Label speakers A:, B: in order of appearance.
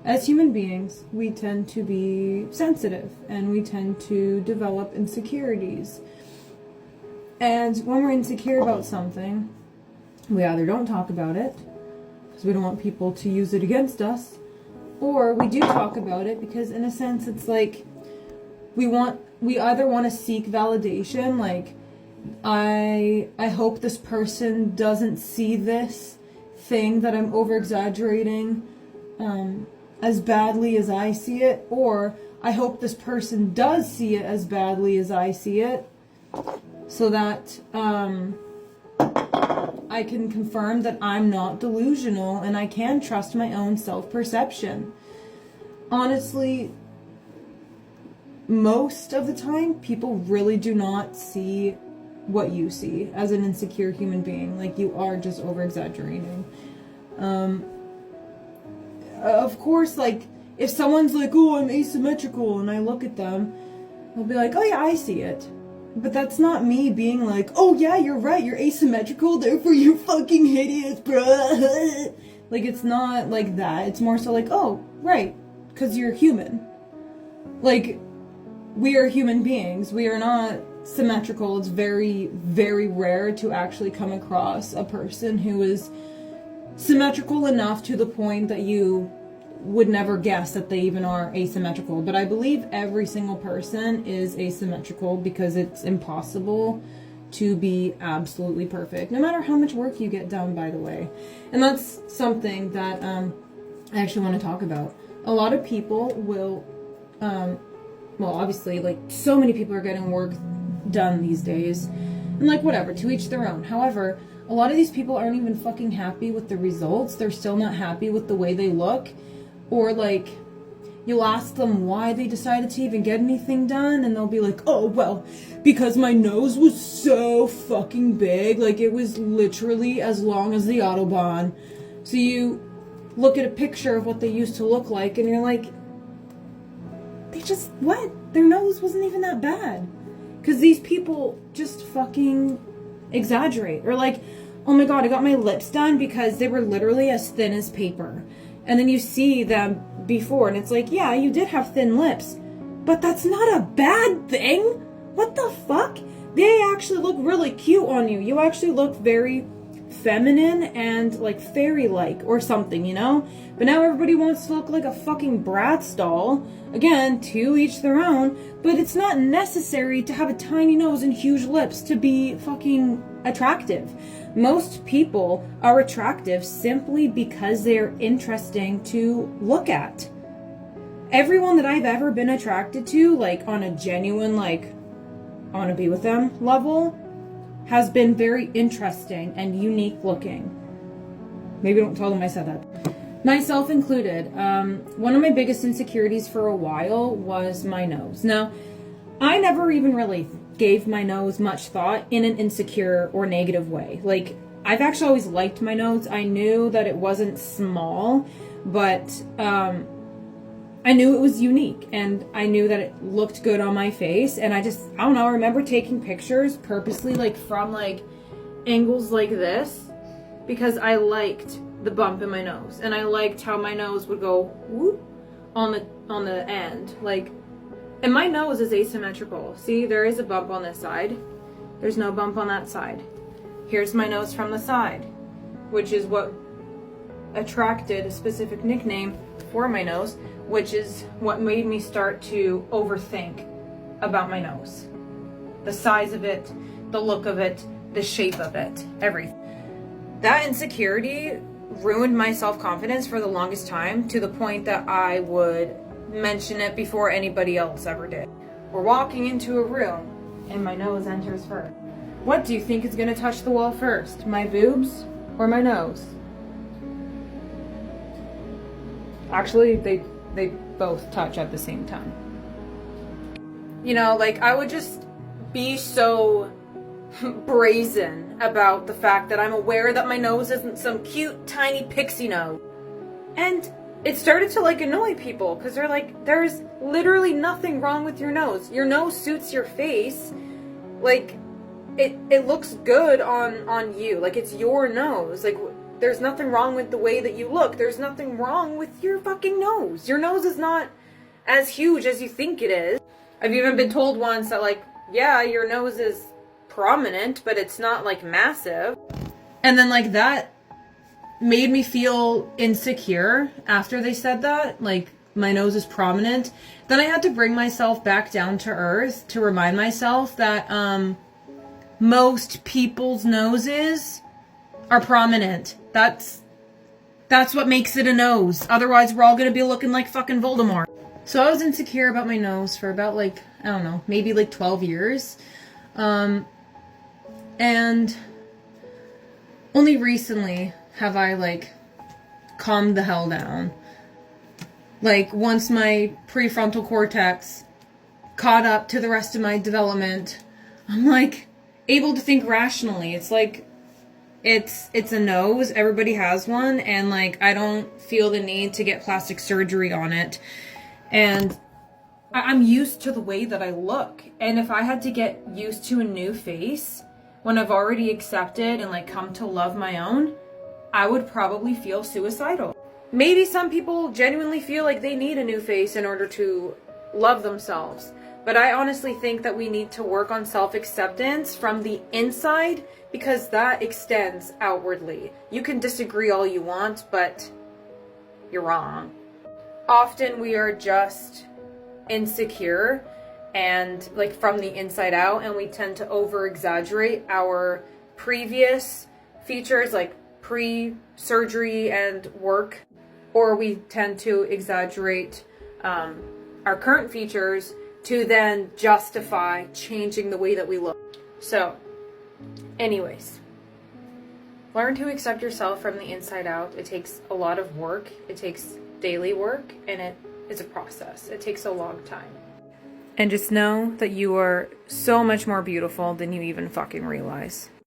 A: as human beings, we tend to be sensitive and we tend to develop insecurities. And when we're insecure about something, we either don't talk about it because we don't want people to use it against us, or we do talk about it because in a sense it's like we either want to seek validation, like I hope this person doesn't see this thing that I'm over exaggerating as badly as I see it, or I hope this person does see it as badly as I see it, so that I can confirm that I'm not delusional and I can trust my own self-perception. Honestly, most of the time, people really do not see what you see as an insecure human being. Like, you are just over-exaggerating. Of course, like, if someone's like, oh, I'm asymmetrical, and I look at them, I'll be like, oh yeah, I see it. But that's not me being like, oh yeah, you're right, you're asymmetrical, therefore you're fucking hideous, bruh. Like, it's not like that. It's more so like, oh, right, because you're human. Like, we are human beings. We are not symmetrical. It's very, very rare to actually come across a person who is symmetrical enough to the point that you would never guess that they even are asymmetrical. But I believe every single person is asymmetrical because it's impossible to be absolutely perfect, no matter how much work you get done, by the way. And that's something that I actually want to talk about. A lot of people will, well, obviously, like, so many people are getting work done these days. And, like, whatever, to each their own. However, a lot of these people aren't even fucking happy with the results. They're still not happy with the way they look. Or, like, you'll ask them why they decided to even get anything done, and they'll be like, oh, well, because my nose was so fucking big. Like, it was literally as long as the Autobahn. So you look at a picture of what they used to look like, and you're like, they just, what? Their nose wasn't even that bad. Because these people just fucking exaggerate. Or like, oh my god, I got my lips done because they were literally as thin as paper. And then you see them before, and it's like, yeah, you did have thin lips, but that's not a bad thing. What the fuck? They actually look really cute on you. You actually look very feminine and like fairy-like or something, you know? But now everybody wants to look like a fucking Bratz doll. Again, to each their own, but it's not necessary to have a tiny nose and huge lips to be fucking attractive. Most people are attractive simply because they're interesting to look at. Everyone that I've ever been attracted to, like on a genuine, like, I want to be with them level, has been very interesting and unique looking. Maybe don't tell them I said that. Myself included. One of my biggest insecurities for a while was my nose. Now, I never even really gave my nose much thought in an insecure or negative way. Like, I've actually always liked my nose. I knew that it wasn't small, but I knew it was unique, and I knew that it looked good on my face, and I don't know, I remember taking pictures purposely, like, from, like, angles like this, because I liked the bump in my nose, and I liked how my nose would go whoop on the end, like, and my nose is asymmetrical. See, there is a bump on this side. There's no bump on that side. Here's my nose from the side, which is what attracted a specific nickname for my nose, which is what made me start to overthink about my nose. The size of it, the look of it, the shape of it, everything. That insecurity ruined my self-confidence for the longest time, to the point that I would mention it before anybody else ever did. We're walking into a room and my nose enters first. What do you think is gonna touch the wall first? My boobs or my nose? Actually, they both touch at the same time. You know, like, I would just be so brazen about the fact that I'm aware that my nose isn't some cute, tiny pixie nose. And it started to, like, annoy people, because they're like, there's literally nothing wrong with your nose. Your nose suits your face. Like, it looks good on you. Like, it's your nose. Like, There's nothing wrong with the way that you look. There's nothing wrong with your fucking nose. Your nose is not as huge as you think it is. I've even been told once that, like, yeah, your nose is prominent, but it's not, like, massive. And then, like, that made me feel insecure after they said that. Like, my nose is prominent. Then I had to bring myself back down to earth to remind myself that most people's noses are prominent. That's what makes it a nose. Otherwise, we're all gonna be looking like fucking Voldemort. So I was insecure about my nose for about, like, I don't know, maybe like 12 years. And only recently have I, like, calmed the hell down. Like, once my prefrontal cortex caught up to the rest of my development, I'm, like, able to think rationally. It's like, it's a nose, everybody has one, and, like, I don't feel the need to get plastic surgery on it. And I'm used to the way that I look. And if I had to get used to a new face when I've already accepted and, like, come to love my own, I would probably feel suicidal. Maybe some people genuinely feel like they need a new face in order to love themselves. But I honestly think that we need to work on self-acceptance from the inside, because that extends outwardly. You can disagree all you want, but you're wrong. Often we are just insecure and, like, from the inside out, and we tend to over-exaggerate our previous features, like pre-surgery and work, or we tend to exaggerate our current features to then justify changing the way that we look. So, anyways, learn to accept yourself from the inside out. It takes a lot of work. It takes daily work, and it is a process. It takes a long time. And just know that you are so much more beautiful than you even fucking realize.